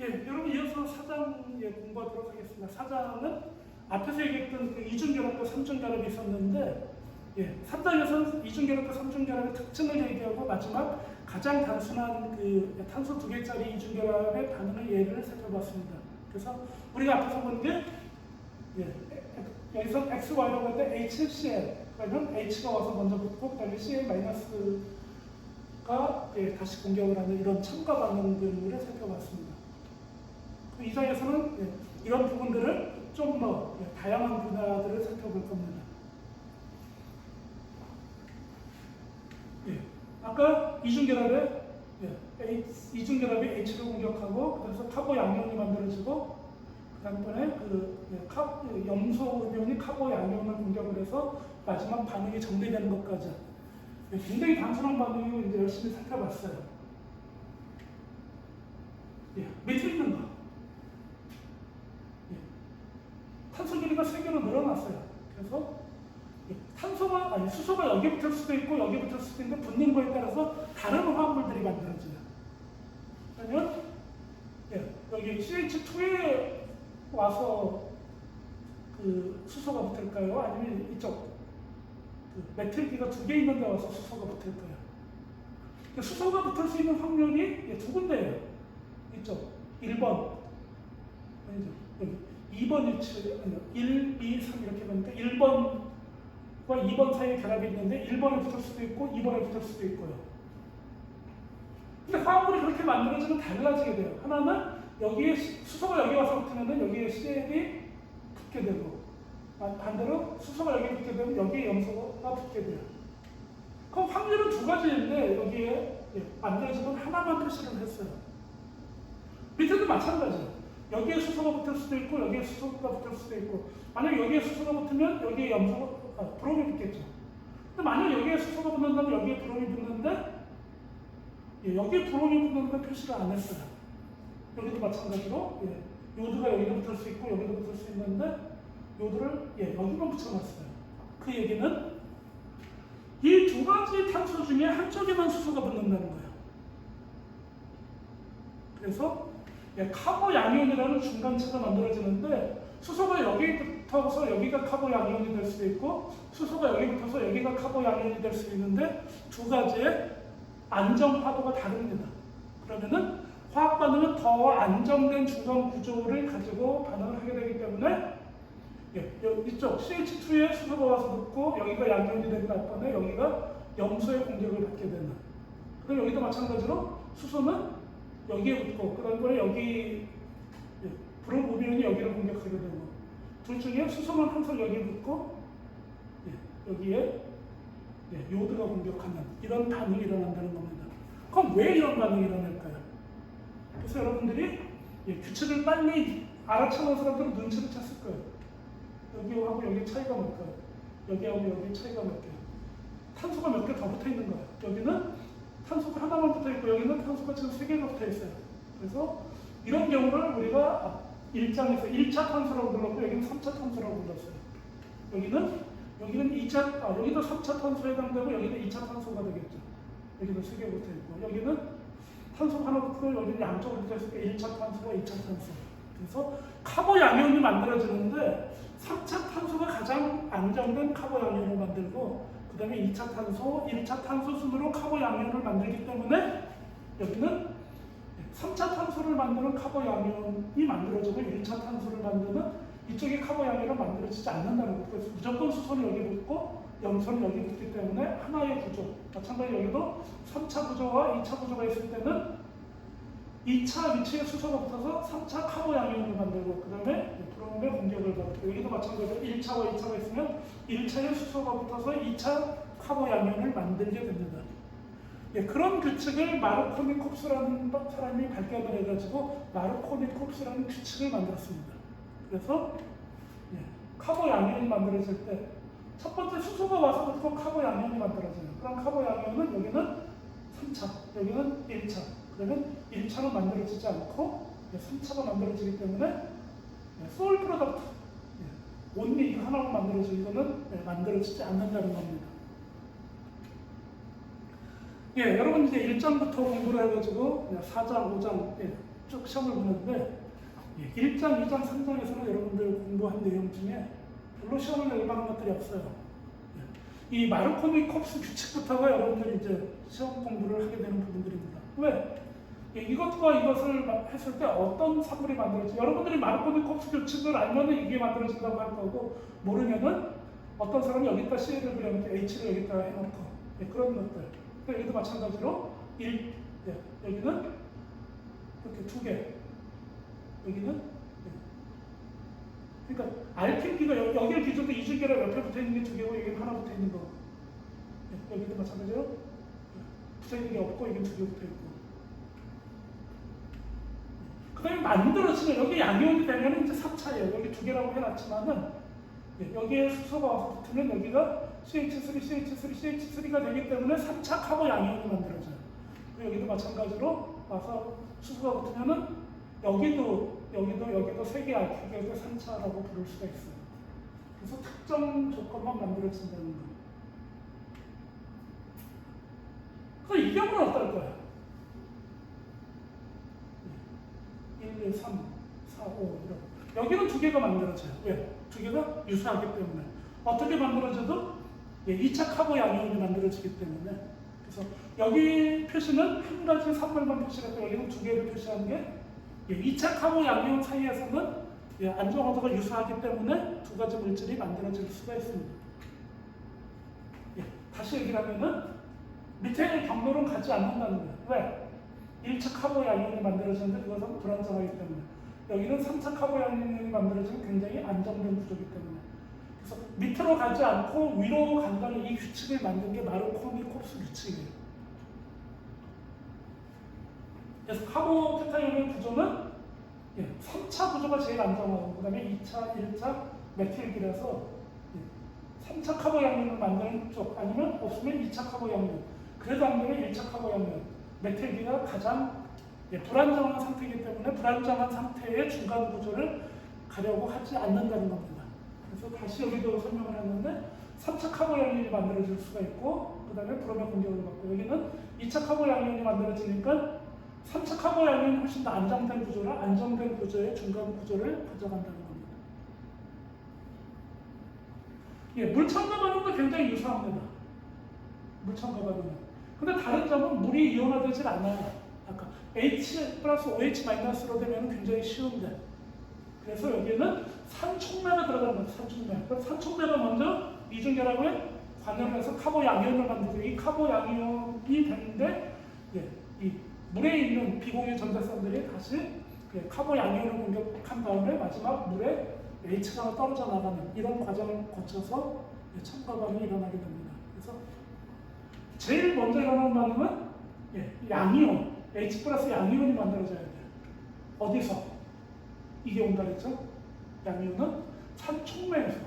예, 여러분 이어서 4장 공부하도록 하겠습니다. 4장은 앞에서 얘기했던 그 이중결합과 삼중결합이 있었는데, 3장에서는 이중결합과 삼중결합의 특징을 얘기하고 마지막 가장 단순한 그 탄소 2개짜리 이중결합의 반응의 예를 살펴봤습니다. 그래서 우리가 앞에서 본 게 여기서 X, Y라고 할 때 HCl, 그러면 H가 와서 먼저 붙고 그 다음에 Cl- 가 다시 공격을 하는 이런 첨가 반응들을 살펴봤습니다. 이 장에서는 이런 부분들을 좀 더 다양한 분야들을 살펴볼 겁니다. 아까 이중결합이 H를 공격하고 그래서 카보 양이온이 만들어지고 그다음에 염소 음이온이 카보 양이온을 공격을 해서 마지막 반응이 정리되는 것까지 굉장히 단순한 반응이고 이제 열심히 살펴봤어요. 밑에 있는 거. 탄소 길이가 3개로 늘어났어요. 그래서 수소가 여기 붙을 수도 있고 여기 붙을 수도 있는데 붙는 거에 따라서 다른 화합물들이 만들어져요. 그러면 여기 CH2에 와서 그 수소가 붙을까요? 아니면 이쪽 메틸기가 2개 있는 데 와서 수소가 붙을까요? 수소가 붙을 수 있는 확률이 2군데예요. 이쪽 1번 아니죠. 여기 2번 위치, 1, 2, 3 이렇게 보는데 1번과 2번 사이에 결합이 있는데 1번에 붙을 수도 있고 2번에 붙을 수도 있고요. 근데 화합물이 그렇게 만들어지면 달라지게 돼요. 하나는 여기에 수소가 여기 와서 붙으면 여기에 CL이 붙게 되고 반대로 수소가 여기 붙게 되면 여기에 염소가 붙게 돼요. 그럼 확률은 2가지인데 여기에 만들어지면 하나만 표시를 했어요. 밑에도 마찬가지예요. 여기에 수소가 붙을 수도 있고 여기에 수소가 붙을 수도 있고 만약 여기에 수소가 붙으면 여기에 브롬이 붙겠죠. 근데 만약 여기에 수소가 붙는다면 여기에 브롬이 붙는데 여기에 브롬이 붙는 건 표시를 안 했어요. 여기도 마찬가지로 요드가 여기도 붙을 수 있고 여기도 붙을 수 있는데 요드를 여기만 붙여놨어요. 그 얘기는 이 2가지 탄소 중에 한쪽에만 수소가 붙는다는 거예요. 그래서 카보 양이온이라는 중간체가 만들어지는데 수소가 여기 붙어서 여기가 카보 양이온이 될 수도 있고 수소가 여기 붙어서 여기가 카보 양이온이 될 수 있는데 2가지의 안정 파도가 다릅니다. 그러면은 화학 반응은 더 안정된 중간 구조를 가지고 반응을 하게 되기 때문에 이쪽 CH2에 수소가 와서 붙고 여기가 양이온이 되고 나타내 여기가 염소의 공격을 받게 되는. 그리고 여기도 마찬가지로 수소는 여기에 붙고 그다음에 여기 브롬 음이온이 여기를 공격하게 되고 둘 중에 수소는 항상 여기에 붙고 여기에 요드가 공격하는 이런 반응이 일어난다는 겁니다. 그럼 왜 이런 반응이 일어날까요? 그래서 여러분들이 규칙을 빨리 알아차는 사람들은 눈치를 챘을 거예요. 여기하고 여기 차이가 뭘까요? 여기하고 여기 차이가 뭘까요? 탄소가 몇 개 더 붙어 있는 거예요. 여기는 탄소가 하나만 붙어 있고 여기는 탄소가 지금 3개가 붙어 있어요. 그래서 이런 경우를 우리가 1장에서 1차 탄소라고 불렀고 여기는 3차 탄소라고 불렀어요. 여기는 여기도 3차 탄소에 해당되고 여기는 2차 탄소가 되겠죠. 여기도 3개 붙어 있고 여기는 탄소가 하나 붙고 여기는 양쪽으로 붙어 있으니까 1차 탄소와 2차 탄소. 그래서 카보 양이온이 만들어지는데 3차 탄소가 가장 안정된 카보 양이온을 만들고 그 다음에 2차 탄소, 1차 탄소 순으로 카보 양이온을 만들기 때문에 여기는 3차 탄소를 만드는 카보 양이온이 만들어지고 1차 탄소를 만드는 이쪽에 카보 양이온은 만들어지지 않는다는 거예요. 그래서 무조건 수소는 여기 붙고 염소는 여기 붙기 때문에 하나의 구조. 마찬가지로 여기도 3차 구조와 2차 구조가 있을 때는 2차 위치에 수소가 붙어서 3차 카보 양이온을 만들고 그 다음에 브롬의 공격을 받고 여기도 마찬가지로 1차와 2차가 있으면 1차에 수소가 붙어서 2차 카보 양이온을 만들게 됩니다. 그런 규칙을 마르코니콥스라는 사람이 발견을 해가지고 마르코니콥스라는 규칙을 만들었습니다. 그래서 카보 양이온이 만들어질 때 첫 번째 수소가 와서 붙고 카보 양이온이 만들어져요. 그럼 카보 양이온은 여기는 3차, 여기는 1차. 그러면 1차로 만들어지지 않고 3차가 만들어지기 때문에 소울 프로덕트, 온리 이거 하나로 만들어지고 이거는 만들어지지 않는다는 겁니다. 여러분 이제 1장부터 공부를 해가지고 4장, 5장 쭉 시험을 보는데 1장, 2장, 3장에서는 여러분들 공부한 내용 중에 별로 시험을 내게 하는 것들이 없어요. 이 마르코니콥스 규칙부터가 여러분들이 이제 시험 공부를 하게 되는 부분들입니다. 왜? 이것과 이것을 했을 때 어떤 산물이 만들어지? 여러분들이 마르코니콥스 규칙을 알면은 이게 만들어진다고 할 거고, 모르면은 어떤 사람이 여기다 C를 그려놓고 H를 여기다 해놓고 그런 것들. 여기도 마찬가지로 여기는 이렇게 2개, 여기는 그러니까 RPP가 여기를 기준으로 이중계로 옆에 붙어 있는 게 2개고 여기는 하나 붙어 있는 거. 여기도 마찬가지로 붙어 있는 게 없고 여기는 2개 붙어 있고. 그다음에 만들어지면 여기 양이온이 되면 이제 3차예요. 여기 2개라고 해놨지만은 여기에 수소가 와서 붙으면 여기가 CH3, CH3, CH3가 되기 때문에 3차 카보 양이온이 만들어져요. 여기도 마찬가지로 와서 수소가 붙으면은 여기도 3개 알코올을 3차라고 부를 수가 있어요. 그래서 특정 조건만 만들어진다는 거. 그래서 이 경우는 어떨까요? 1, 2, 3, 4, 5 이렇게. 여기는 2개가 만들어져요. 왜? 2개가 유사하기 때문에. 어떻게 만들어져도 2차 카보 양이온이 만들어지기 때문에. 그래서 여기 표시는 한 가지 산물만 표시했고 여기는 2개를 표시한 게 2차 카보 양이온 사이에서는 안정화도가 유사하기 때문에 2가지 물질이 만들어질 수가 있습니다. 다시 얘기를 하면은 밑에 경로는 가지 않는다는 거예요. 왜? 1차 카보 양이온이 만들어지는데 그것은 불안정하기 때문에. 여기는 3차 카보 양이온이 만들어지면 굉장히 안정된 구조이기 때문에. 그래서 밑으로 가지 않고 위로 간다는 이 규칙을 만든 게 마르코니콥스 규칙이에요. 그래서 카보케타이온의 구조는 3차 구조가 제일 안정하고 그 다음에 2차, 1차 메틸기라서 3차 카보 양이온을 만드는 쪽 아니면 없으면 2차 카보 양이온, 그래도 안 되면 1차 카보 양이온, 메틸기가 가장 불안정한 상태이기 때문에 불안정한 상태의 중간 구조를 가려고 하지 않는다는 겁니다. 그래서 다시 여기도 설명을 했는데 3차 카보 양이온이 만들어질 수가 있고 그 다음에 브로메 공격을 받고 여기는 2차 카보 양이온이 만들어지니까 3차 카보 양이온이 훨씬 더 안정된 구조라 안정된 구조의 중간 구조를 가져간다는 겁니다. 물천과 반응도 굉장히 유사합니다. 물천과 반응은. 근데 다른 점은 물이 이온화되질 않아요. 아까 H 플러스 OH-로 되면 굉장히 쉬운데. 그래서 여기는 산촉매가 들어가는 겁니다. 산촉매. 그럼 산촉매가 먼저 이중결합에 관여해서 카보 양이온을 만들고 이 카보 양이온이 되는데 이 물에 있는 비공유 전자선들이 다시 카보 양이온을 공격한 다음에 마지막 물에 H가 떨어져 나가는 이런 과정을 거쳐서 첨가 반응이 일어나게 됩니다. 그래서 제일 먼저 일어나는 반응은 양이온, H 플러스 양이온이 만들어져야 돼요. 어디서? 이게 온다 그랬죠? 양이온은 산촉매에서.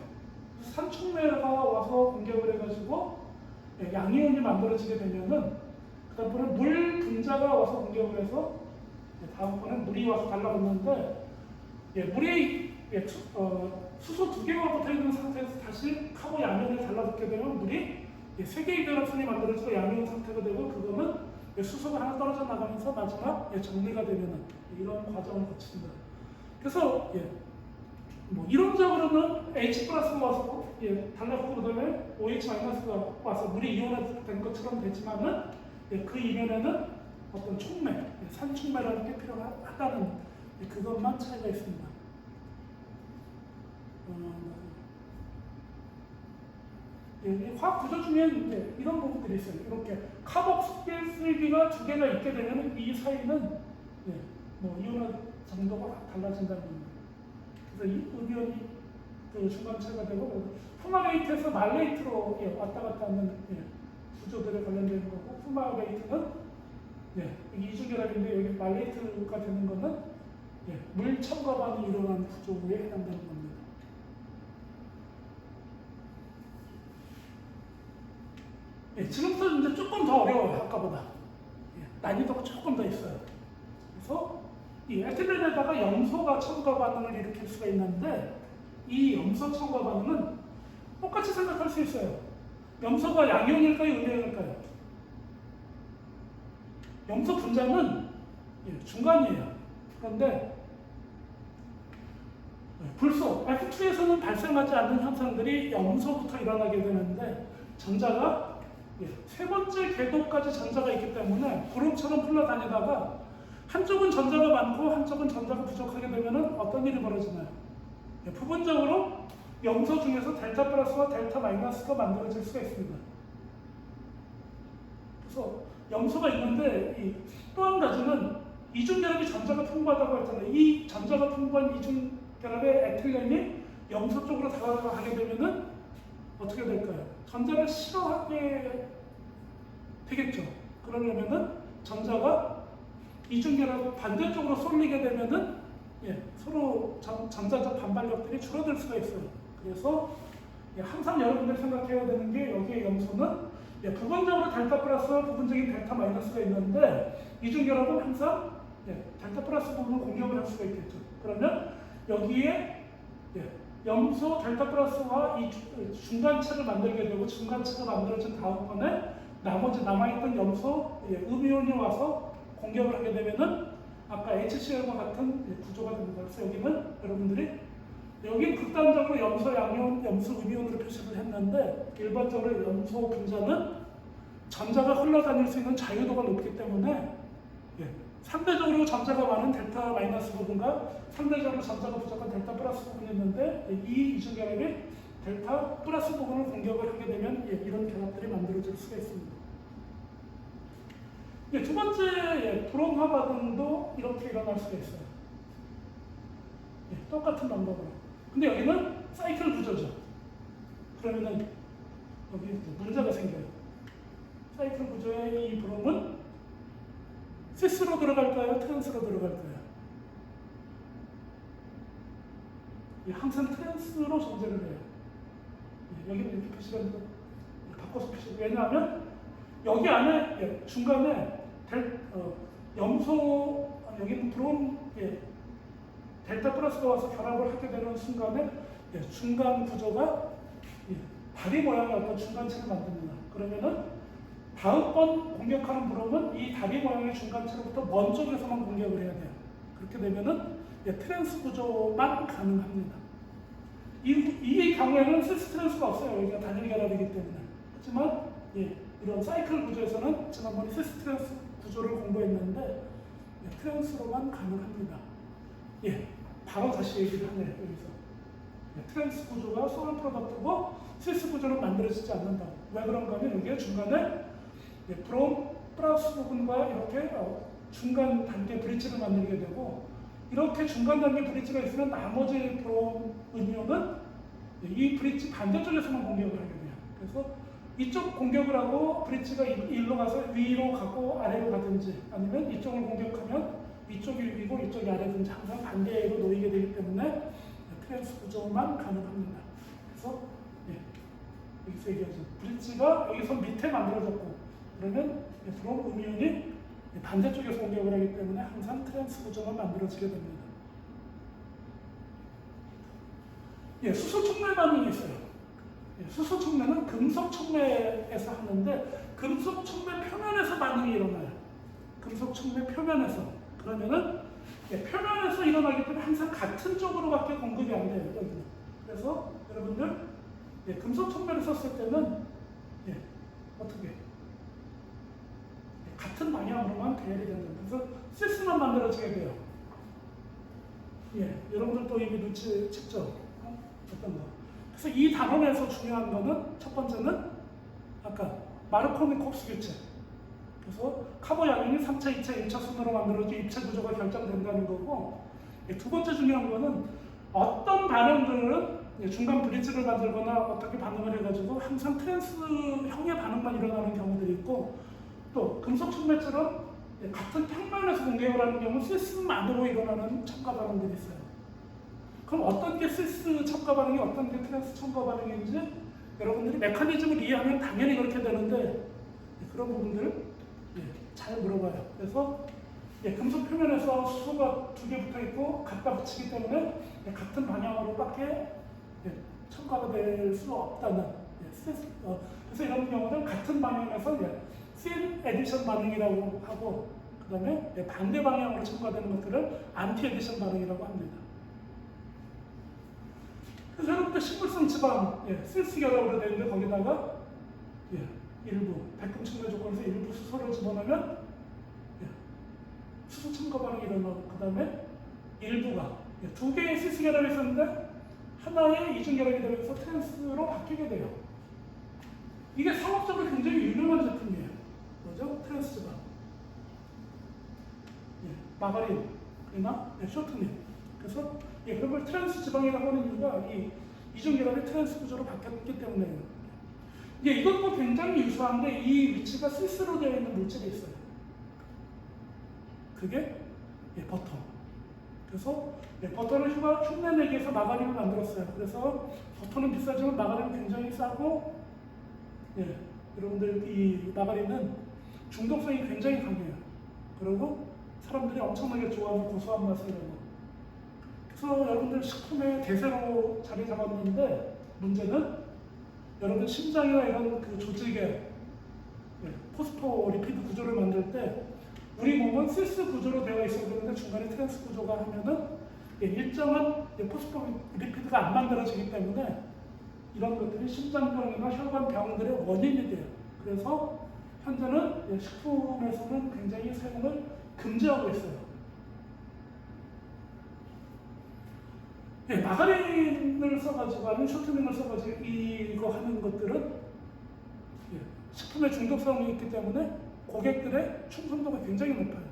산촉매가 와서 공격을 해가지고 양이온이 만들어지게 되면은 그다음번에 물 분자가 와서 공격을 해서 다음번에 물이 와서 달라붙는데 물이 수소 2개가 붙어있는 상태에서 다시 카보 양이온이 달라붙게 되면 물이 3개의 결합선이 만들어지고 양이온 상태가 되고 그거는 수소가 하나 떨어져 나가면서 마지막 정리가 되는 이런 과정을 거칩니다. 그래서 뭐 이론적으로는 H 플러스가 와서 달라붙고 그다음에 OH 마이너스가 와서 물이 이온화된 것처럼 되지만은 그 이면에는 어떤 촉매, 산촉매라는 게 필요하다는 그것만 차이가 있습니다. 화학 구조 중에 이런 부분들이 있어요. 이렇게 카복스기가 2개가 있게 되면 이 사이는 뭐 이온화 정도가 달라진다는 겁니다. 그래서 이 의견이 그 중간체가 되고 푸마레이트에서 말레이트로 왔다 갔다 하는 구조들에 관련되는 거고 푸마레이트는 이중결합인데 여기 말레이트가 되는 거는 물 첨가반이 일어나는 구조에 해당되는 겁니다. 지금부터 이제 조금 더 어려워요. 아까보다. 난이도가 조금 더 있어요. 그래서 이 에틸렌에다가 염소가 첨가 반응을 일으킬 수가 있는데 이 염소 첨가 반응은 똑같이 생각할 수 있어요. 염소가 양이온일까요? 음이온일까요? 염소 분자는 중간이에요. 그런데 불소 F2에서는 발생하지 않는 현상들이 염소부터 일어나게 되는데 전자가 세 번째 궤도까지 전자가 있기 때문에 구름처럼 흘러다니다가 한쪽은 전자가 많고 한쪽은 전자가 부족하게 되면 어떤 일이 벌어지나요? 부분적으로 염소 중에서 델타 플러스와 델타 마이너스가 만들어질 수가 있습니다. 그래서 염소가 있는데 또 한 가지는 이중결합이 전자가 풍부하다고 했잖아요. 이 전자가 풍부한 이중결합의 에틸렌이 염소 쪽으로 다가가게 되면은 어떻게 될까요? 전자를 싫어하게 되겠죠. 그러려면은 전자가 이중결합 반대쪽으로 쏠리게 되면은 서로 전자적 반발력들이 줄어들 수가 있어요. 그래서 항상 여러분들이 생각해야 되는 게 여기에 염소는 부분적으로 델타 플러스와 부분적인 델타 마이너스가 있는데 이중결합은 항상 델타 플러스 부분을 공격을 할 수가 있겠죠. 그러면 여기에 염소 델타 플러스와 이 중간체를 만들게 되고 중간체가 만들어진 다음번에 나머지 남아있던 염소 음이온이 와서 공격을 하게 되면은 아까 HCl과 같은 구조가 됩니다. 그래서 여기는 여러분들이 여기 극단적으로 염소 양이온, 염소 음이온으로 표시를 했는데 일반적으로 염소 분자는 전자가 흘러다닐 수 있는 자유도가 높기 때문에 상대적으로 전자가 많은 델타 마이너스 부분과 상대적으로 전자가 부족한 델타 플러스 부분이 있는데 이 이중결합이 델타 플러스 부분을 공격을 하게 되면 이런 결합들이 만들어질 수가 있습니다. 두 번째 브롬화 반응도 이렇게 일어날 수가 있어요. 똑같은 방법으로. 근데 여기는 사이클 구조죠. 그러면은 여기 문제가 생겨요. 사이클 구조의 이 브롬은 시스로 들어갈까요? 트랜스로 들어갈까요? 항상 트랜스로 존재를 해요. 여기는 이렇게 표시가 바꿔서 표시. 왜냐하면 여기 안에 중간에 염소 여기는 브롬 델타 플러스가 와서 결합을 하게 되는 순간에 중간 구조가 다리 모양의 어떤 중간체를 만듭니다. 그러면은 다음번 공격하는 브롬은 이 다리 모양의 중간체로부터 먼 쪽에서만 공격을 해야 돼요. 그렇게 되면은 트랜스 구조만 가능합니다. 이 경우에는 시스 트랜스가 없어요. 여기가 단일 결합이기 때문에. 하지만 이런 사이클 구조에서는 지난번에 시스 트랜스 구조를 공부했는데 트랜스로만 가능합니다. 바로 다시 얘기를 하네요. 여기서 트랜스 구조가 소울 프로덕트고 시스 구조는 만들어지지 않는다. 왜 그런가 하면 여기에 중간에 브롬 플러스 부분과 이렇게 중간 단계 브릿지를 만들게 되고 이렇게 중간 단계 브릿지가 있으면 나머지 브롬 음이온은 이 브릿지 반대쪽에서만 공격을 하게 돼요. 그래서 이쪽 공격을 하고 브릿지가 일로 가서 위로 가고 아래로 가든지 아니면 이쪽을 공격하면 이쪽이 위고 이쪽이 아래든지 항상 반대로 놓이게 되기 때문에 트랜스 구조만 가능합니다. 그래서 여기서 얘기하죠. 브릿지가 여기서 밑에 만들어졌고 그러면 브롬 음이온이 반대쪽에서 공격을 하기 때문에 항상 트랜스 구조가 만들어지게 됩니다. 수소 촉매 반응이 있어요. 수소 촉매는 금속 촉매에서 하는데 금속 촉매 표면에서 반응이 일어나요. 금속 촉매 표면에서. 그러면은 표면에서 일어나기 때문에 항상 같은 쪽으로밖에 공급이 안 돼요. 여기는. 그래서 여러분들 금속 촉매를 썼을 때는 어떻게 같은 방향으로만 배열이 된다. 그래서 시스만 만들어지게 돼요. 여러분들도 이미 눈치챘죠? 어떤 거. 그래서 이 단원에서 중요한 거는 첫 번째는 아까 마르코니콥스 교체. 그래서 카보 양면이 3차, 2차, 1차 순으로 만들어져 입체 구조가 결정된다는 거고 두 번째 중요한 거는 어떤 반응들은 중간 브릿지를 만들거나 어떻게 반응을 해가지고 항상 트랜스형의 반응만 일어나는 경우들이 있고 또 금속 촉매처럼 같은 평면에서 공격을 하는 경우는 시스만으로 일어나는 첨가 반응들이 있어요. 그럼 어떤 게 시스 첨가 반응이 어떤 게 트랜스 첨가 반응인지 여러분들이 메커니즘을 이해하면 당연히 그렇게 되는데 그런 부분들을 잘 물어봐요. 그래서 금속 표면에서 수소가 두 개 붙어 있고 갖다 붙이기 때문에 같은 방향으로밖에 첨가가 될 수 없다는. 그래서 이런 경우는 같은 방향에서 씬 에디션 반응이라고 하고 그 다음에 반대 방향으로 첨가되는 것들을 안티에디션 반응이라고 합니다. 그래서 여러분들 식물성 지방, 실스 결합으로 되어 있는데 거기다가 일부 백금 첨가 조건에서 일부 수소를 집어넣으면 수소 첨가 반응이 일어나고, 그 다음에 일부가 두 개의 실스 결합이 있었는데 하나의 이중 결합이 되면서 트랜스로 바뀌게 돼요. 이게 상업적으로 굉장히 유명한 제품이에요. 뭐죠? 트랜스 지방. 마가린이나 쇼트닌. 그래서 그런 걸 트랜스 지방이라고 하는 이유가 이 이중 결합이 트랜스 구조로 바뀌었기 때문에요. 이것도 굉장히 유사한데 이 위치가 실스로 되어 있는 물질이 있어요. 그게 버터. 그래서 버터를 흉내내기 위해서 마가린을 만들었어요. 그래서 버터는 비싸지만 마가린은 굉장히 싸고, 여러분들 이 마가린은 중독성이 굉장히 강해요. 그리고 사람들이 엄청나게 좋아하는 고소한 맛이라고. 그래서 여러분들 식품의 대세로 자리 잡았는데 문제는 여러분 심장이나 이런 그 조직의 포스포리피드 구조를 만들 때 우리 몸은 실스 구조로 되어 있어야 되는데 중간에 트랜스 구조가 하면은 일정한 포스포리피드가 안 만들어지기 때문에 이런 것들이 심장병이나 혈관병들의 원인이 돼요. 그래서 현재는 식품에서는 굉장히 사용을 금지하고 있어요. 마가린을 써가지고 아니면 쇼트닝을 써가지고 이거 하는 것들은 식품의 중독성이 있기 때문에 고객들의 충성도가 굉장히 높아요.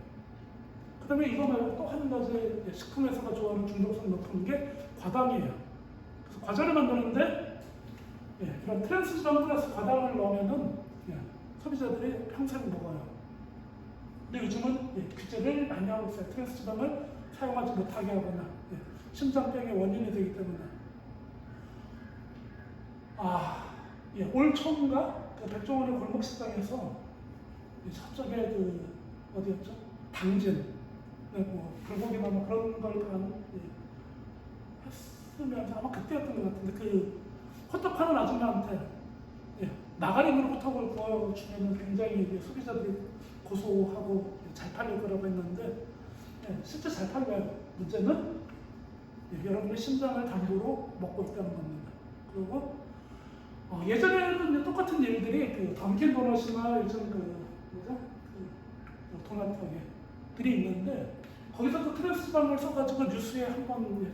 그 다음에 이거 말고 또 한 가지 식품회사가 좋아하는 중독성 높은 게 과당이에요. 그래서 과자를 만드는데 이런 트랜스 지방 플러스 과당을 넣으면은 소비자들이 평생 먹어요. 근데 요즘은 규제를 많이 하고 있어요. 트랜스 지방을 사용하지 못하게 하거나 심장병의 원인이 되기 때문에. 올 초인가 그 백종원의 골목식당에서 저쪽에 그 어디였죠? 당진, 불고기나 뭐 그런 걸 했으면 아마 그때였던 것 같은데 그 호떡하는 아줌마한테 마가린으로 호떡을 구워주면 굉장히 소비자들이 고소하고 잘 팔릴 거라고 했는데 실제 잘 팔려요. 문제는 여러분의 심장을 담보로 먹고 있다는 겁니다. 그리고 예전에는 똑같은 일들이 그 던킨 도넛이나 요즘 그 도넛들이 있는데 거기서 또 트랜스 지방을 써가지고 뉴스에 한번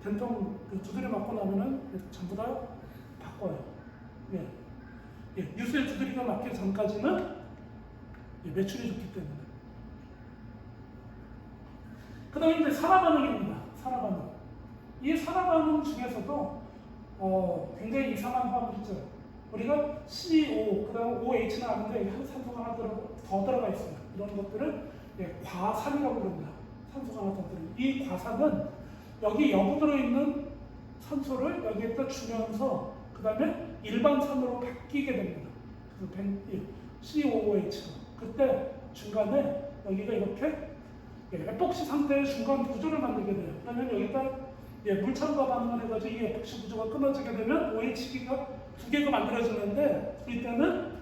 된통 두드려 맞고 나면은 전부 다 바꿔요. 뉴스에 두드리가 맞기 전까지는 매출이 좋기 때문에. 그 다음에 이제 산화 반응입니다. 산화 반응. 이 산화 반응 중에서도 굉장히 이상한 화합이 있죠. 우리가 CO, 그 다음에 OH는 아는데 산소가 하나 더 들어가 있어요. 이런 것들을 과산이라고 부릅니다. 산소가 하나 더 들어있는. 이 과산은 여기 여부 들어있는 산소를 여기에다 주면서 그 다음에 일반산으로 바뀌게 됩니다. 그래서 COOH. 그때 중간에 여기가 이렇게 에폭시 상태의 중간 구조를 만들게 돼요. 그러면 여기다 물찬과 반응을 해가지고 이 에폭시 구조가 끊어지게 되면 OH기가 두 개가 만들어지는데 이때는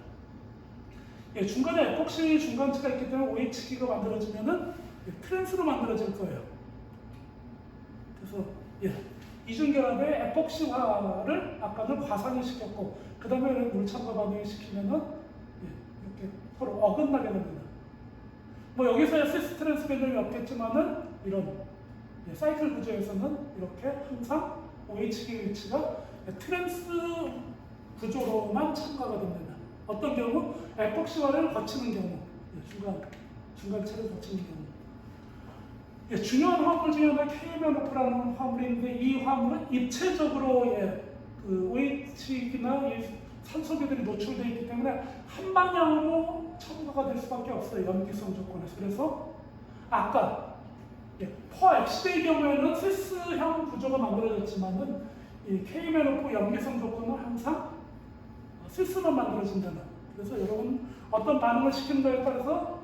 중간에 에폭시 중간체가 있기 때문에 OH기가 만들어지면은 트랜스로 만들어질 거예요. 그래서 이중결합의 에폭시화를 아까는 과산을 시켰고 그 다음에 물찬과 반응을 시키면은 이렇게 서로 어긋나게 됩니다. 뭐 여기서야 시스 트랜스 변형이 없겠지만은 이런 사이클 구조에서는 이렇게 항상 OH기 위치가 트랜스 구조로만 첨가가 됩니다. 어떤 경우 에폭시화를 거치는 경우, 중간체를 거치는 경우. 중요한 화물 중에 하나 KMNO라는 화물인데 이 화물은 입체적으로 그 OH기나 산소기들이 노출되어 있기 때문에 한 방향으로 첨가가 될 수밖에 없어요. 염기성 조건에서. 그래서 아까 퍼엑시드의 경우에는 시스형 구조가 만들어졌지만은 이 KMNO 염기성 조건은 항상 시스만 만들어진다는. 그래서 여러분 어떤 반응을 시킨다에 따라서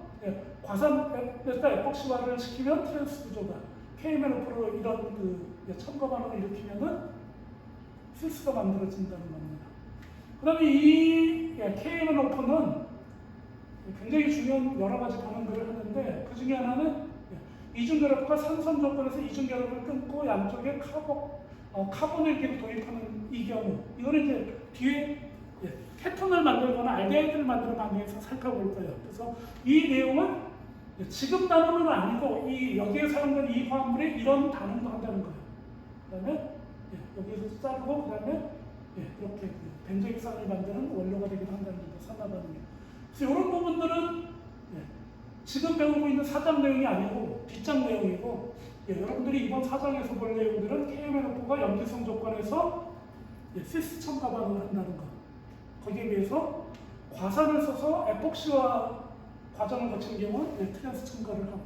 과산에다 에폭시화를 시키면 트랜스 구조가 KMNO로 이런 그 첨가 반응을 일으키면은 시스가 만들어진다는 겁니다. 그 다음에 이 KMNO는 굉장히 중요한 여러 가지 반응들을 하는데 그 중에 하나는 이중결합과 산성 조건에서 이중결합을 끊고 양쪽에 카본을 도입하는 이 경우 이거는 이제 뒤에 케톤을 만들거나 알데히드를 만드는 방향에서 살펴볼 거예요. 그래서 이 내용은 지금 단어는 아니고 여기에 사용된 이 화합물이 이런 반응도 한다는 거예요. 그 다음에 여기에서 자르고 그 다음에 이렇게 벤조익산을 만드는 원료가 되기도 한다는 거죠. 산화반응이. 그래서 이런 부분들은 지금 배우고 있는 4장 내용이 아니고 뒷장 내용이고 여러분들이 이번 4장에서 볼 내용들은 KMNO4가 염기성 조건에서 시스 첨가 반응을 한다는 거. 거기에 비해서 과산을 써서 에폭시와 과정을 거친 경우는 트랜스 첨가를 하고.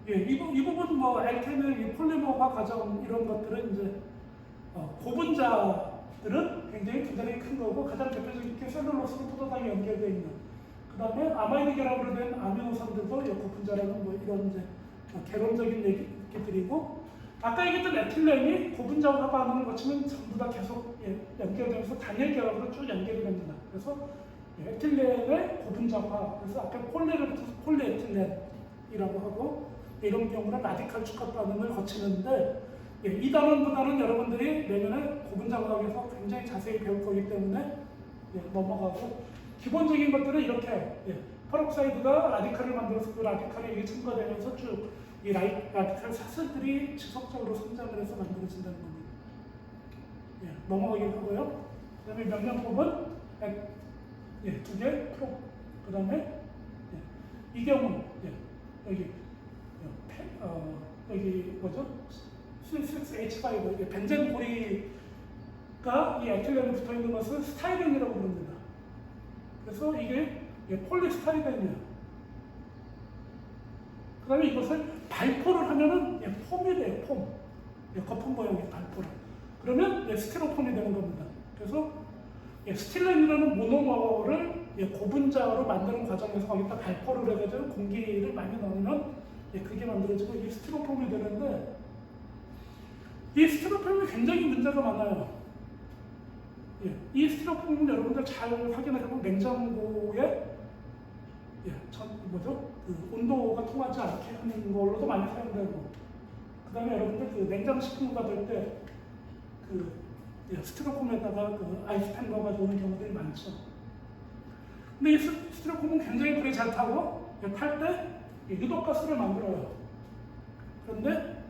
이 부분 알케미 폴리머화 과정 이런 것들은 이제 고분자들은 굉장히 분자량이 큰 거고 가장 대표적인 게 셀룰로스로 포도당이 연결되어 있는. 그 다음에 아마이드 결합으로 된 아미노산들도 고분자라는 이런 이제 개론적인 얘기들이고. 아까 얘기했던 에틸렌이 고분자화 반응을 거치면 전부 다 계속 연결되면서 단일 결합으로 쭉 연결이 됩니다. 그래서 에틸렌의 고분자화, 그래서 앞에 폴리를 붙여서 폴리에틸렌이라고 하고 이런 경우는 라디칼 축합 반응을 거치는데 이 단원보다는 여러분들이 내년에 고분자화학에서 굉장히 자세히 배울 거기 때문에 넘어가고 기본적인 것들은 이렇게 페록사이드가 라디칼을 만들어서 그 라디칼이 이게 첨가되면서 쭉 이 라디칼 사슬들이 지속적으로 성장을 해서 만들어진다는 겁니다. 넘어가게 하고요. 그 다음에 명령법은 2개, 프로. 그 다음에 이 경우 여기 뭐죠? C6H5 벤젠 고리가 이 에틸렌에 붙어 있는 것을 스타이렌이라고 부릅니다. 그래서 이게 폴리스타이렌이에요. 그 다음에 이것을 발포를 하면은 폼이 돼요, 폼. 거품 모양의 발포를. 그러면 스티로폼이 되는 겁니다. 그래서 스틸렌이라는 모노머를 고분자로 만드는 과정에서 거기다 발포를 해가지고 공기를 많이 넣으면 그게 만들어지고 이게 스티로폼이 되는데 이 스티로폼이 굉장히 문제가 많아요. 이 스티로폼은 여러분들 잘 확인하려면 냉장고에 온도가 통하지 않게 하는 걸로도 많이 사용되고, 그 다음에 여러분들 냉장식품 받을 때 스티로폼에다가 아이스팩 넣어가지고 오는 경우들이 많죠. 근데 이 스티로폼은 굉장히 불에 잘 타고 탈 때 유독가스를 만들어요. 그런데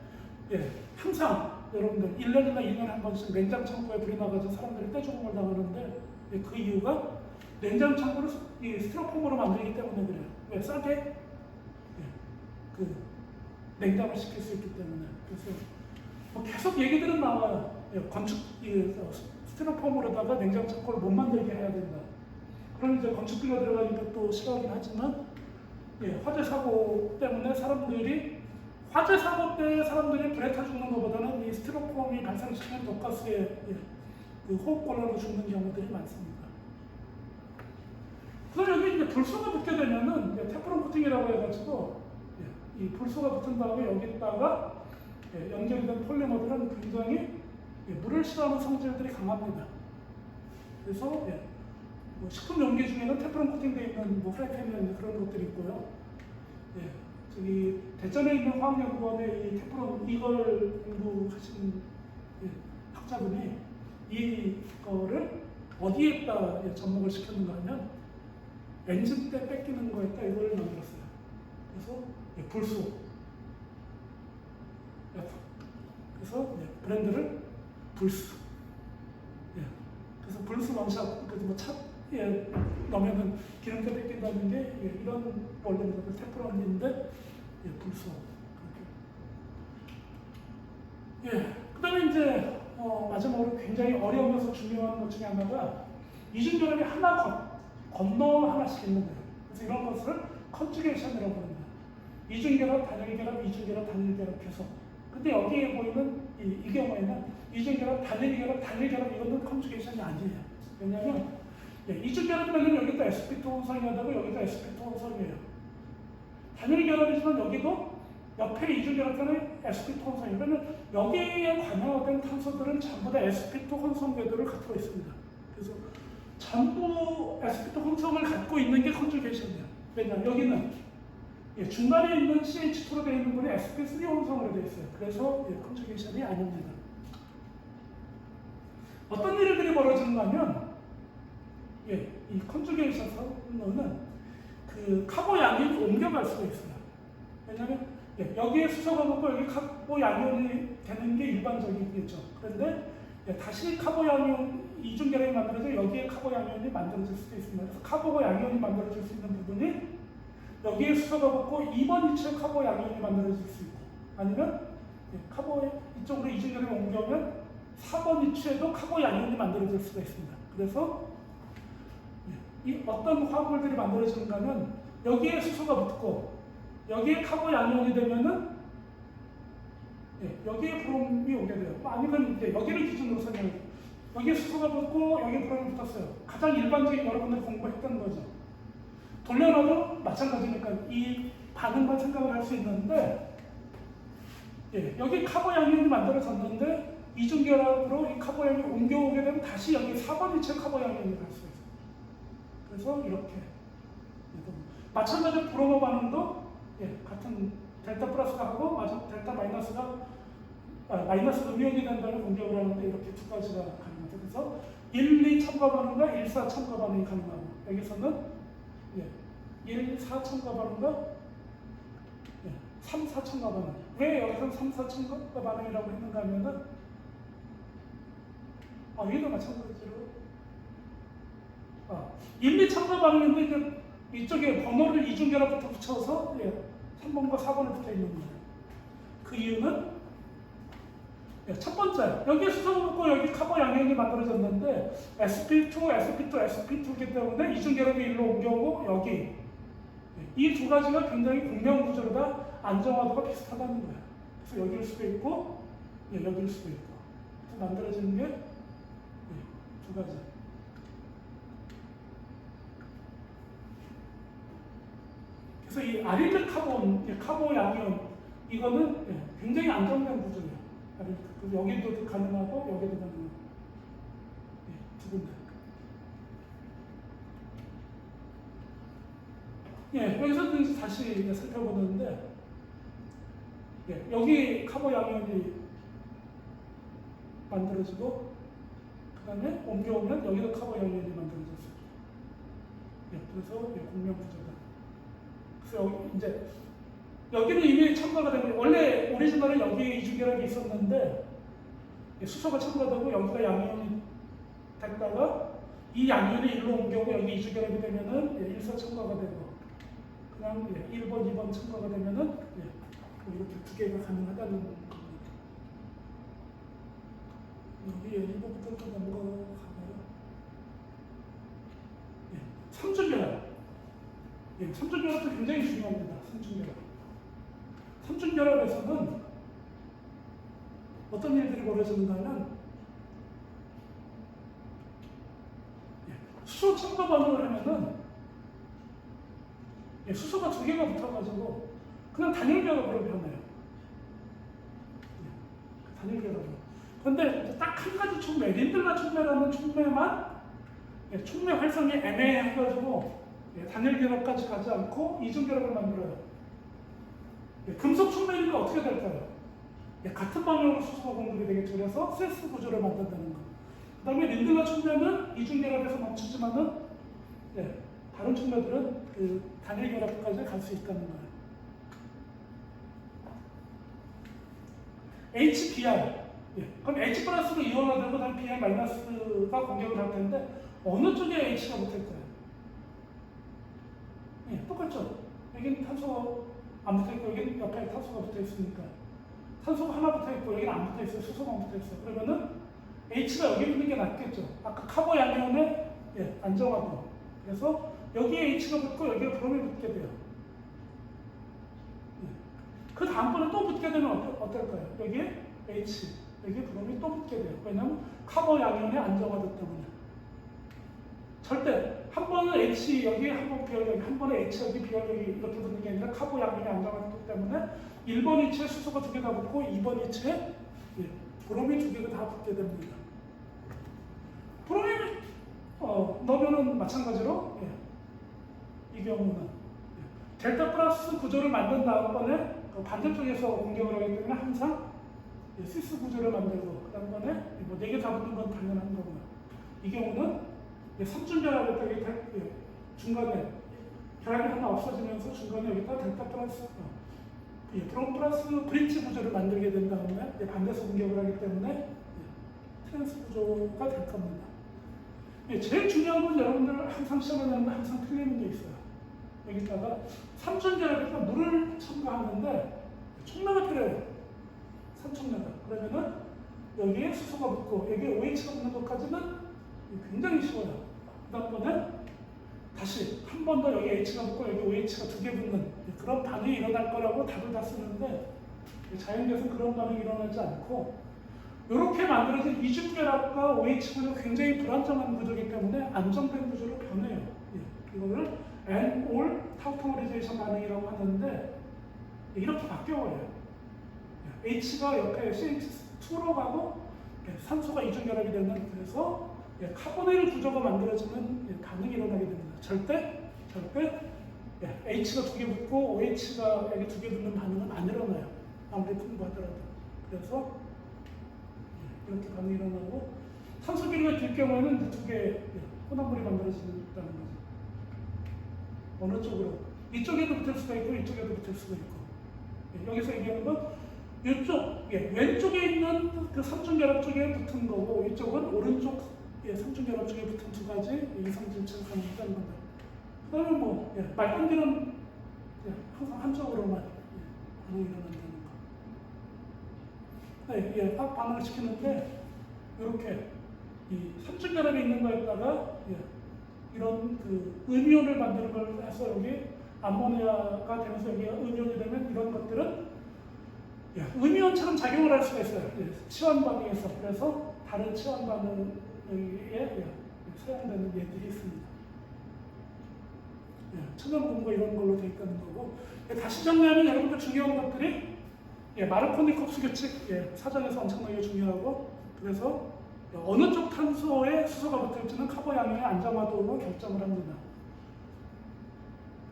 항상 여러분들 1년이나 2년에 한 번씩 냉장 창고에 불이 나가서 사람들이 떼죽음을 당하는데 그 이유가 냉장 창고를 이 스티로폼으로 만들기 때문에 그래요. 왜? 싸게 냉장을 시킬 수 있기 때문에. 그래서 계속 얘기들은 나와요. 건축 스티로폼으로다가 냉장 창고를 못 만들게 해야 된다. 그럼 이제 건축비가 들어가니까 또 싫어하긴 하지만 화재 사고 때문에 화재 사고 때 사람들이 불에 타 죽는 것보다는 이 스티로폼이 발생시키는 독가스에 호흡곤란으로 죽는 경우들이 많습니다. 그래서 여기 이제 불소가 붙게 되면은 테프론 코팅이라고 해가지고 이 불소가 붙은 다음에 여기다가 연결이 된 폴리머들은 굉장히 물을 싫어하는 성질들이 강합니다. 그래서 식품 용기 중에는 테프론 코팅되어 있는 프라이팬이나 그런 것들이 있고요. 저기 대전에 있는 화학연구원의 이 테프론 이걸 공부하신 학자분이 이거를 어디에다 접목을 시켰는가 하면 엔진 때 뺏기는 거에다 이걸 만들었어요. 그래서 불소. 그래서 브랜드를 불수. 그래서 불수 원샷, 차에 넣으면은 기름때 뺏긴다는 게 이런 원래는 테프론인데 불소. 그 다음에 이제 마지막으로 굉장히 어려우면서 중요한 것 중에 하나가 이중결합이 하나 건너 하나씩 있는 거예요. 그래서 이런 것을 컨주게이션이라고 합니다. 이중결합, 단일결합, 이중결합, 단일결합해서. 근데 여기에 보이는 이 경우에는 이중결합, 단일결합 이거는 컨주게이션이 아니에요. 왜냐하면 이중결합이면 여기도 sp2 혼성이하다고 여기도 sp2 혼성이에요. 단일결합이지만 여기도 옆에 이중결합되는 sp2 혼성이 그러면 여기에 관여된 탄소들은 전부 다 sp2 혼성 궤도를 갖고 있습니다. 그래서 전부 sp2 혼성을 갖고 있는 게 컨주게이션이에요. 왜냐하면 여기는 중간에 있는 CH2로 되어 있는 분이 sp3 혼성으로 되어 있어요. 그래서 컨주게이션이 아닙니다. 어떤 일들이 벌어지는가 하면 이 컨주게이션은 그 카보 양이 옮겨갈 수가 있어요. 왜냐하면 여기에 수소가 붙고 여기 카보 양이온이 되는 게 일반적이겠죠. 그런데 다시 카보 양이온 이중결합이 만들어져 여기에 카보 양이온이 만들어질 수도 있습니다. 그래서 카보가 양이온이 만들어질 수 있는 부분이 여기에 수소가 붙고 2번 위치에 카보 양이온이 만들어질 수 있고 아니면 카보 이쪽으로 이중결합이 옮겨오면 4번 위치에도 카보 양이온이 만들어질 수가 있습니다. 그래서 이 어떤 화합물들이 만들어지는가 하면 여기에 수소가 붙고 여기에 카보 양이온이 되면은 여기에 브롬이 오게 돼요. 아니면 여기를 기준으로 설명해요. 여기에 수소가 붙고 여기에 브롬이 붙었어요. 가장 일반적인 여러분들 공부했던 거죠. 돌려놔도 마찬가지니까 이 반응만 생각을 할 수 있는데 여기 카보 양이온이 만들어졌는데 이중결합으로 이 카보 양이 옮겨오게 되면 다시 여기 4번 위치에 카보 양이온이 갈 수가 있어요. 그래서 이렇게 마찬가지로 브로모 반응도 같은 델타 플러스가 하고 델타 마이너스가 마이너스 음이온이 된다면 공격을 하는데 이렇게 두 가지가 가능하죠. 그래서 1, 2 첨가 반응과 1, 4 첨가 반응이 가능하고 여기서는 1, 4 첨가 반응과 3, 4 첨가 반응. 왜 여기서 3, 4 첨가 반응이라고 했는가 하면은 여기도 마찬가지로 1, 2 첨가 반응인데 이쪽에 번호를 이중결합부터 붙여서 3번과 4번에 붙어 있는 거예요. 그 이유는 첫 번째, 여기 수소가 붙고 여기 카보 양이온이 만들어졌는데 sp2, sp2, sp2이기 때문에 이중결합이 일로 옮겨오고 여기 이 두 가지가 굉장히 공명 구조로다 안정화도가 비슷하다는 거예요. 그래서 여기일 수도 있고 여기일 수도 있고 그래서 만들어지는 게 두 가지. 그래서 이 아릴르 카본, 카보 양이온 이거는 굉장히 안정된 구조예요. 그래서 여기도 가능하고 여기도 가능하고 두 군데. 여기서 이제 다시 살펴보는데 여기 카보 양이온이 만들어지고 그 다음에 옮겨오면 여기도 카보 양이온이 만들어졌어요. 그래서 공명 구조다. 그래서 여기 이제 여기는 이미 첨가가 되고 원래 오리지널은 여기에 이중결합이 있었는데 수소가 첨가되고 여기가 양이온이 됐다가 이 양이온이 일로 옮겨오고 여기 이중결합이 되면은 1사 첨가가 되고 그냥 1번, 2번 첨가가 되면은 이렇게 두 개가 가능하다는 겁니다. 여기 1번부터 또 넘어가나요? 3중결합. 3중결합도 굉장히 중요합니다. 3중결합. 3중결합에서는 어떤 일들이 벌어지는가 하면 수소 첨가 반응을 하면은 수소가 두 개가 붙어가지고 그냥 단일결합으로 변해요. 단일결합으로. 그런데 딱 한 가지 촉매, 린들라 촉매라는 촉매만 촉매 활성이 애매해가지고 단일결합까지 가지 않고 이중결합을 만들어요. 금속 촉매니까 어떻게 될까요? 같은 방향으로 수소가 공급이 되겠죠. 그래서 세스 구조를 만든다는 거. 그 다음에 린들라 촉매는 이중결합에서 멈추지만은 다른 촉매들은 그 단일결합까지 갈 수 있다는 거예요. HBr. 그럼 H 플러스로 이온화되고 다음 Br 마이너스가 공격을 할 텐데 어느 쪽에 H가 붙을까요? 똑같죠. 여기는 탄소가 안 붙어있고 여기는 옆에 탄소가 붙어있으니까 탄소가 하나 붙어있고 여기는 안 붙어있어요. 수소만 붙어있어요. 그러면은 H가 여기 붙는 게 낫겠죠. 아까 카보 양이온의 안정화도. 그래서 여기에 H가 붙고 여기에 브롬이 붙게 돼요. 그 다음번에 또 붙게 되면 어떨까요? 여기에 H, 여기에 브롬이 또 붙게 돼요. 왜냐하면 카보 양이온의 안정화도 때문에. 절대 한 번은 H 여기 한 번 비활력이 한 번에 H 여기 비활력이 이렇게 붙는 게 아니라 카보 양면이 안정화됐기 때문에 1번 위치에 수소가 2개 다 붙고 2번 위치에 브롬이 2개가 다 붙게 됩니다. 브롬이 넣으면은 마찬가지로 이 경우는 델타 플러스 구조를 만든 다음번에 반대쪽에서 공격을 하기 때문에 항상 시스 구조를 만들고 그 다음번에 뭐 4개 다 붙는 건 당연한 거고요. 이 경우는 3중 결합했다기 중간에 결합이 하나 없어지면서 중간에 여기다 델타 플러스 브롬 플러스 브릿지 구조를 만들게 된 다음에 반대에서 공격을 하기 때문에 트랜스 구조가 될 겁니다. 제일 중요한 건 여러분들 항상 시험에 나오는데 항상 틀리는 게 있어요. 여기다가 3중 결합에서 물을 첨가하는데 촉매가 필요해요. 3촉매가. 그러면은 여기에 수소가 붙고 여기에 OH가 붙는 것까지는 굉장히 쉬워요. 그 다음번에 다시 한 번 더 여기 H가 붙고 여기 OH가 2개 붙는 그런 반응이 일어날 거라고 답을 다 쓰는데 자연계에서는 그런 반응이 일어나지 않고 이렇게 만들어진 이중결합과 OH 구조가 굉장히 불안정한 구조이기 때문에 안정된 구조로 변해요. 이거를 N-올 타우토머리제이션 반응이라고 하는데 이렇게 바뀌어요. H가 옆에 CH2로 가고 산소가 이중결합이 되는 그래서 카보닐 구조가 만들어지는 반응이 일어나게 됩니다. 절대 H가 2개 붙고 OH가 여기 2개 붙는 반응은 안 일어나요. 아무리 풍부하더라도. 그래서 이렇게 반응이 일어나고 산소 비료가 될 경우에는 2개의 혼합물이 만들어진다는 거죠. 어느 쪽으로? 이쪽에도 붙을 수가 있고 이쪽에도 붙을 수가 있고 여기서 얘기하는 건 이쪽, 왼쪽에 있는 그 삼중결합 쪽에 붙은 거고 이쪽은 오른쪽 삼중결합 쪽에 붙은 2가지 이상질체를 가능하다는 겁니다. 그 다음에 말공기는 항상 한쪽으로만 반응이 일어난다는 거. 반응을 시키는데 이렇게 이 삼중결합이 있는 거에다가 이런 그 음이온을 만드는 걸 해서 여기 암모니아가 되면서 여기가 음이온이 되면 이런 것들은 음이온처럼 작용을 할 수가 있어요. 치환 반응에서. 그래서 다른 치환 반응에 사용되는 예들이 있습니다. 천연 공고 이런 걸로 되어 있다는 거고. 다시 정리하면 여러분들 중요한 것들이 마르코니콥스 규칙 사전에서 엄청나게 중요하고 그래서 어느 쪽 탄소에 수소가 붙을지는 카보 양의 안정화도로 결정을 합니다.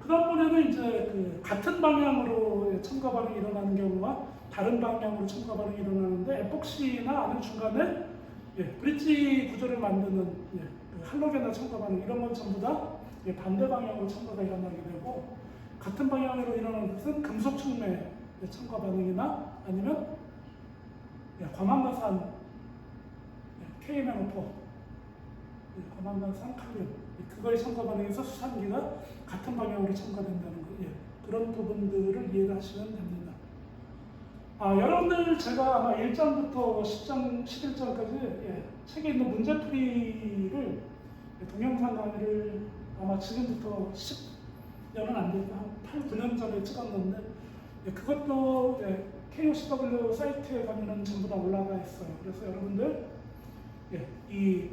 그 다음번에는 이제 그 같은 방향으로 첨가 반응이 일어나는 경우와 다른 방향으로 첨가 반응이 일어나는데 에폭시나 아니면 중간에 브릿지 구조를 만드는 할로겐화 첨가 반응 이런 건 전부 다 반대 방향으로 첨가가 일어나게 되고 같은 방향으로 일어나는 것은 금속 촉매 첨가 반응이나 아니면 과망가산 KMNO4 과망가산 칼륨 그거의 첨가 반응에서 수산기가 같은 방향으로 첨가된다는 거 그런 부분들을 이해를 하시면 됩니다. 여러분들 제가 아마 1장부터 10장, 11장까지 책에 있는 문제풀이를 동영상 강의를 아마 지금부터 10년은 안 되고 한 8, 9년 전에 찍었는데 그것도 KOCW 사이트에 가면은 전부 다 올라가 있어요. 그래서 여러분들 이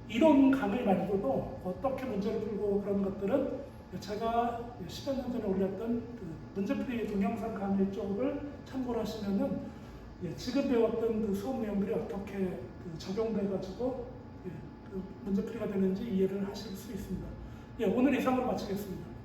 이론 강의 말고도 어떻게 문제를 풀고 그런 것들은 제가 10여 년 전에 올렸던 그 문제풀이 동영상 강의 쪽을 참고를 하시면은 지금 배웠던 그 수업 내용들이 어떻게 적용돼가지고 그 문제풀이가 되는지 이해를 하실 수 있습니다. 오늘 이상으로 마치겠습니다.